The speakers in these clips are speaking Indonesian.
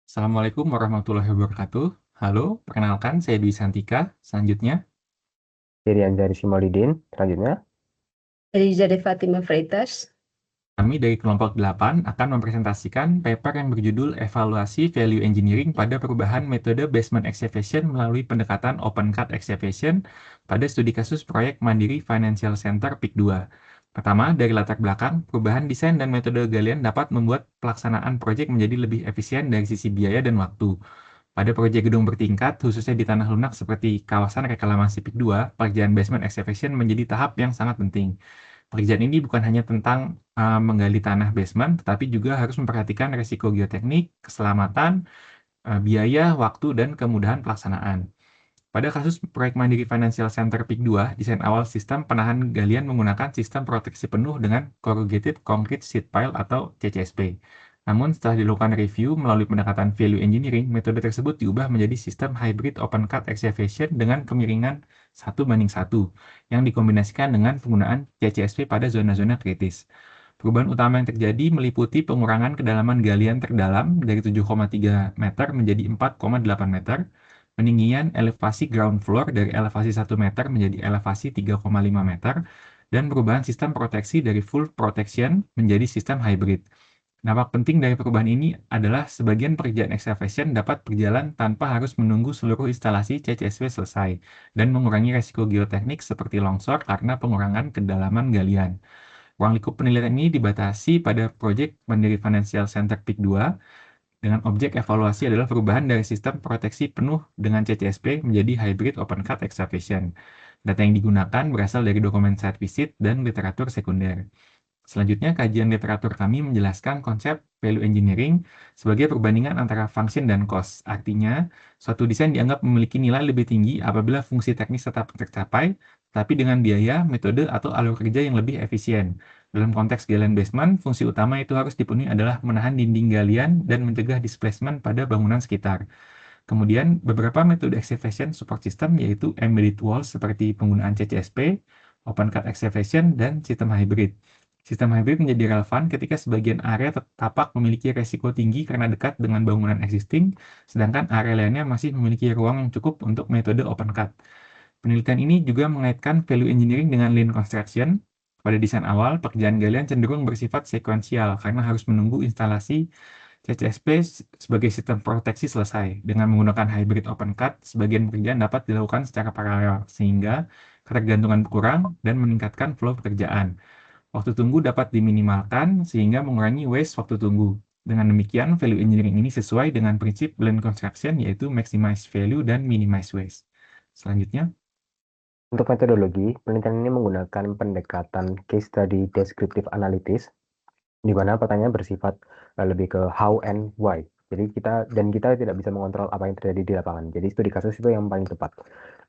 Assalamualaikum warahmatullahi wabarakatuh. Halo, perkenalkan saya Dwi Santika. Selanjutnya, Irian dari Simolidin. Selanjutnya, Eliza de Fatima Freitas. kami dari kelompok 8 akan mempresentasikan paper yang berjudul Evaluasi Value Engineering pada perubahan metode basement excavation melalui pendekatan open cut excavation pada studi kasus proyek Mandiri Financial Center PIK 2. Pertama, dari latar belakang, perubahan desain dan metode galian dapat membuat pelaksanaan proyek menjadi lebih efisien dari sisi biaya dan waktu. Pada proyek gedung bertingkat, khususnya di tanah lunak seperti kawasan reklamasi PIK 2, pekerjaan basement excavation menjadi tahap yang sangat penting. Pekerjaan ini bukan hanya tentang menggali tanah basement, tetapi juga harus memperhatikan risiko geoteknik, keselamatan, biaya, waktu, dan kemudahan pelaksanaan. Pada kasus proyek Mandiri Financial Center PIK 2, desain awal sistem penahan galian menggunakan sistem proteksi penuh dengan Corrugated Concrete Sheet Pile atau CCSP. Namun setelah dilakukan review melalui pendekatan value engineering, metode tersebut diubah menjadi sistem hybrid open cut excavation dengan kemiringan 1:1 yang dikombinasikan dengan penggunaan CCSP pada zona-zona kritis. Perubahan utama yang terjadi meliputi pengurangan kedalaman galian terdalam dari 7,3 meter menjadi 4,8 meter, peninggian elevasi ground floor dari elevasi 1 meter menjadi elevasi 3,5 meter, dan perubahan sistem proteksi dari full protection menjadi sistem hybrid. Dampak penting dari perubahan ini adalah sebagian pekerjaan excavation dapat berjalan tanpa harus menunggu seluruh instalasi CCSP selesai dan mengurangi resiko geoteknik seperti longsor karena pengurangan kedalaman galian. Ruang lingkup penilaian ini dibatasi pada proyek Mandiri Financial Center PIK 2 dengan objek evaluasi adalah perubahan dari sistem proteksi penuh dengan CCSP menjadi hybrid open cut excavation. Data yang digunakan berasal dari dokumen site visit dan literatur sekunder. Selanjutnya, kajian literatur kami menjelaskan konsep value engineering sebagai perbandingan antara function dan cost. Artinya, suatu desain dianggap memiliki nilai lebih tinggi apabila fungsi teknis tetap tercapai, tapi dengan biaya, metode, atau alur kerja yang lebih efisien. Dalam konteks galian basement, fungsi utama itu harus dipenuhi adalah menahan dinding galian dan mencegah displacement pada bangunan sekitar. Kemudian, beberapa metode excavation support system yaitu embedded walls seperti penggunaan CCSP, open cut excavation, dan sistem hybrid. Sistem hybrid menjadi relevan ketika sebagian area tapak memiliki resiko tinggi karena dekat dengan bangunan existing, sedangkan area lainnya masih memiliki ruang yang cukup untuk metode open cut. Penelitian ini juga mengaitkan value engineering dengan lean construction. Pada desain awal, pekerjaan galian cenderung bersifat sekuensial karena harus menunggu instalasi CCSP sebagai sistem proteksi selesai. Dengan menggunakan hybrid open cut, sebagian pekerjaan dapat dilakukan secara paralel, sehingga ketergantungan berkurang dan meningkatkan flow pekerjaan. Waktu tunggu dapat diminimalkan sehingga mengurangi waste waktu tunggu. Dengan demikian, value engineering ini sesuai dengan prinsip blend construction yaitu maximize value dan minimize waste. Selanjutnya, untuk metodologi, penelitian ini menggunakan pendekatan case study descriptive analysis, di mana pertanyaan bersifat lebih ke how and why. Jadi kita tidak bisa mengontrol apa yang terjadi di lapangan. Jadi studi kasus itu yang paling tepat.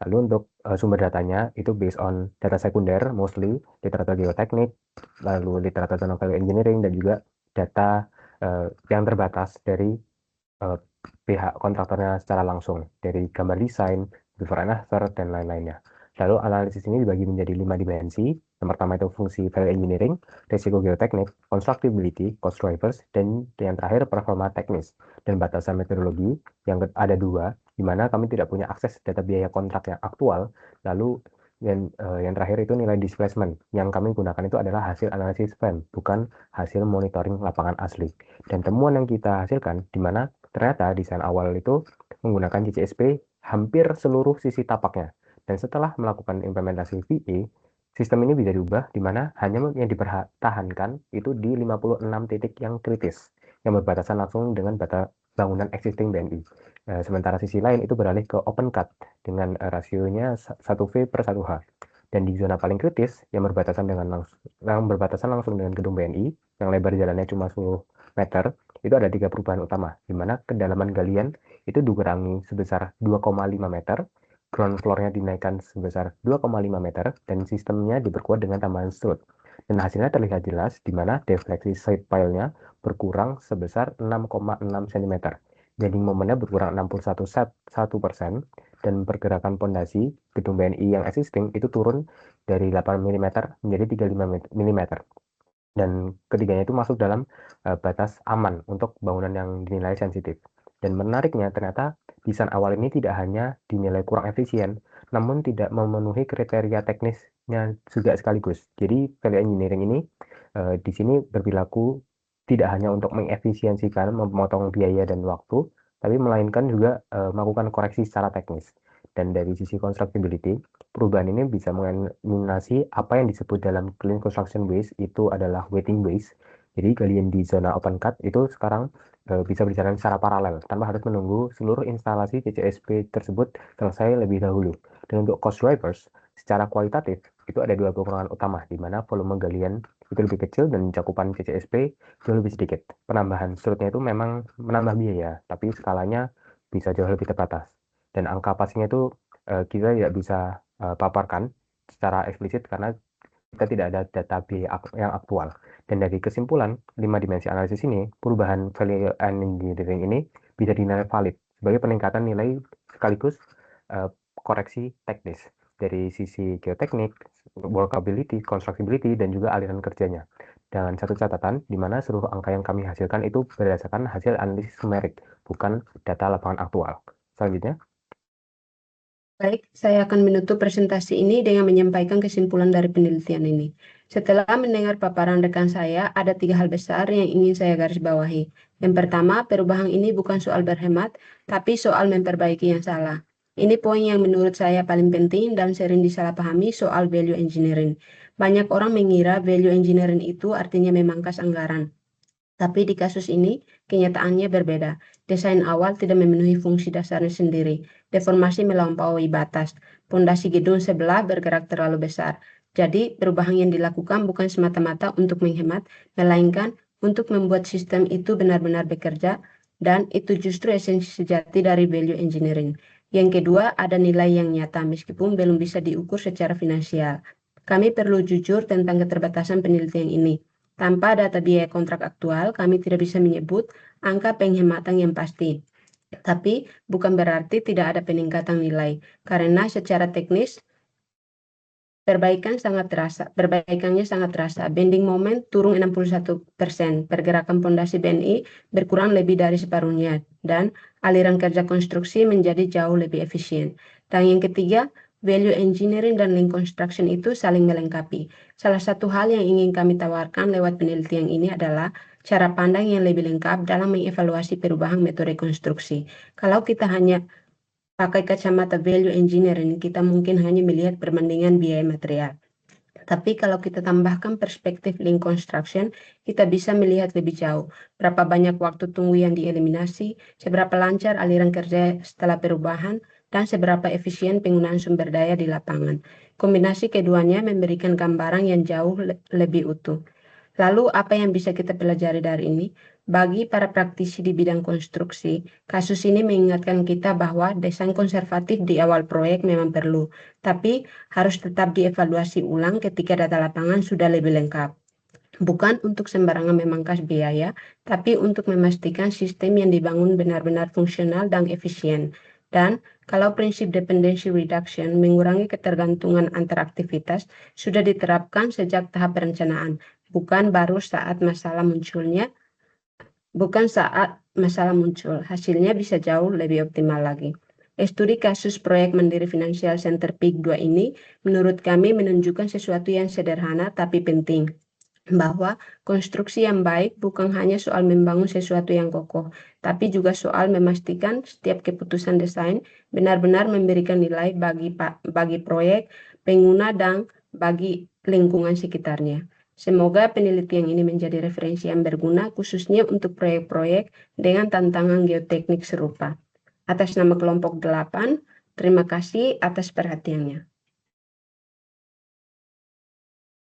Lalu untuk sumber datanya itu based on data sekunder, mostly literatur geoteknik, lalu literatur tentang value engineering, dan juga data yang terbatas dari pihak kontraktornya secara langsung, dari gambar desain, before and after, dan lain-lainnya. Lalu analisis ini dibagi menjadi 5 dimensi. Yang pertama itu fungsi value engineering, risiko geoteknik, constructability, cost drivers, dan yang terakhir performa teknis. Dan batasan metodologi yang ada 2, di mana kami tidak punya akses data biaya kontrak yang aktual. Lalu yang terakhir itu nilai displacement. Yang kami gunakan itu adalah hasil analisis FEM, bukan hasil monitoring lapangan asli. Dan temuan yang kita hasilkan, di mana ternyata desain awal itu menggunakan CCSP hampir seluruh sisi tapaknya. Dan setelah melakukan implementasi VE, sistem ini bisa diubah di mana hanya yang dipertahankan itu di 56 titik yang kritis, yang berbatasan langsung dengan bangunan existing BNI. Sementara sisi lain itu beralih ke open cut dengan rasionya 1V per 1H. Dan di zona paling kritis yang berbatasan langsung dengan gedung BNI, yang lebar jalannya cuma 10 meter, itu ada 3 perubahan utama, di mana kedalaman galian itu dikurangi sebesar 2,5 meter, ground floor-nya dinaikkan sebesar 2,5 meter, dan sistemnya diperkuat dengan tambahan strut. Dan hasilnya terlihat jelas, di mana defleksi side pile-nya berkurang sebesar 6,6 cm. Jadi momennya berkurang 61%, dan pergerakan pondasi gedung BNI yang existing itu turun dari 8 mm menjadi 35 mm. Dan ketiganya itu masuk dalam batas aman untuk bangunan yang dinilai sensitif. Dan menariknya ternyata desain awal ini tidak hanya dinilai kurang efisien, namun tidak memenuhi kriteria teknisnya juga sekaligus. Jadi value engineering ini di sini berperilaku tidak hanya untuk mengefisiensikan, memotong biaya dan waktu, tapi melainkan juga melakukan koreksi secara teknis. Dan dari sisi constructability, perubahan ini bisa mengeliminasi apa yang disebut dalam clean construction waste itu adalah waiting waste. Jadi galian di zona open cut itu sekarang bisa berjalan secara paralel tanpa harus menunggu seluruh instalasi CCSP tersebut selesai lebih dahulu. Dan untuk cost drivers, secara kualitatif itu ada dua pengurangan utama, di mana volume galian itu lebih kecil dan cakupan CCSP jauh lebih sedikit. Penambahan surutnya itu memang menambah biaya, tapi skalanya bisa jauh lebih terbatas. Dan angka pastinya itu kita tidak bisa paparkan secara eksplisit karena kita tidak ada data biaya yang aktual. Dan dari kesimpulan 5 dimensi analisis ini, perubahan value engineering ini bisa dinilai valid sebagai peningkatan nilai sekaligus koreksi teknis dari sisi geoteknik, workability, constructability, dan juga aliran kerjanya. Dengan satu catatan, di mana seluruh angka yang kami hasilkan itu berdasarkan hasil analisis numerik, bukan data lapangan aktual. Selanjutnya. Baik, saya akan menutup presentasi ini dengan menyampaikan kesimpulan dari penelitian ini. Setelah mendengar paparan rekan saya, ada 3 hal besar yang ingin saya garis bawahi. Yang pertama, perubahan ini bukan soal berhemat, tapi soal memperbaiki yang salah. Ini poin yang menurut saya paling penting dan sering disalahpahami soal value engineering. Banyak orang mengira value engineering itu artinya memangkas anggaran. Tapi di kasus ini, kenyataannya berbeda. Desain awal tidak memenuhi fungsi dasarnya sendiri. Deformasi melampaui batas. Pondasi gedung sebelah bergerak terlalu besar. Jadi, perubahan yang dilakukan bukan semata-mata untuk menghemat, melainkan untuk membuat sistem itu benar-benar bekerja, dan itu justru esensi sejati dari value engineering. Yang kedua, ada nilai yang nyata meskipun belum bisa diukur secara finansial. Kami perlu jujur tentang keterbatasan penelitian ini. Tanpa data biaya kontrak aktual, kami tidak bisa menyebut angka penghematan yang pasti. Tapi bukan berarti tidak ada peningkatan nilai, karena secara teknis perbaikannya sangat terasa. Bending moment turun 61%, pergerakan pondasi BNI berkurang lebih dari separuhnya, dan aliran kerja konstruksi menjadi jauh lebih efisien. Dan yang ketiga, value engineering dan lean construction itu saling melengkapi. Salah satu hal yang ingin kami tawarkan lewat penelitian ini adalah cara pandang yang lebih lengkap dalam mengevaluasi perubahan metode konstruksi. Kalau kita hanya pakai kacamata value engineering, kita mungkin hanya melihat perbandingan biaya material. Tapi kalau kita tambahkan perspektif lean construction, kita bisa melihat lebih jauh. Berapa banyak waktu tunggu yang dieliminasi, seberapa lancar aliran kerja setelah perubahan, dan seberapa efisien penggunaan sumber daya di lapangan. Kombinasi keduanya memberikan gambaran yang jauh lebih utuh. Lalu apa yang bisa kita pelajari dari ini? Bagi para praktisi di bidang konstruksi, kasus ini mengingatkan kita bahwa desain konservatif di awal proyek memang perlu, tapi harus tetap dievaluasi ulang ketika data lapangan sudah lebih lengkap. Bukan untuk sembarangan memangkas biaya, tapi untuk memastikan sistem yang dibangun benar-benar fungsional dan efisien. Dan kalau prinsip dependency reduction, mengurangi ketergantungan antar aktivitas, sudah diterapkan sejak tahap perencanaan, bukan saat masalah muncul. Hasilnya bisa jauh lebih optimal lagi. Studi kasus proyek Mandiri Financial Center PIK 2 ini menurut kami menunjukkan sesuatu yang sederhana tapi penting, bahwa konstruksi yang baik bukan hanya soal membangun sesuatu yang kokoh, tapi juga soal memastikan setiap keputusan desain benar-benar memberikan nilai bagi proyek, pengguna, dan bagi lingkungan sekitarnya. Semoga penelitian ini menjadi referensi yang berguna khususnya untuk proyek-proyek dengan tantangan geoteknik serupa. Atas nama kelompok 8, terima kasih atas perhatiannya.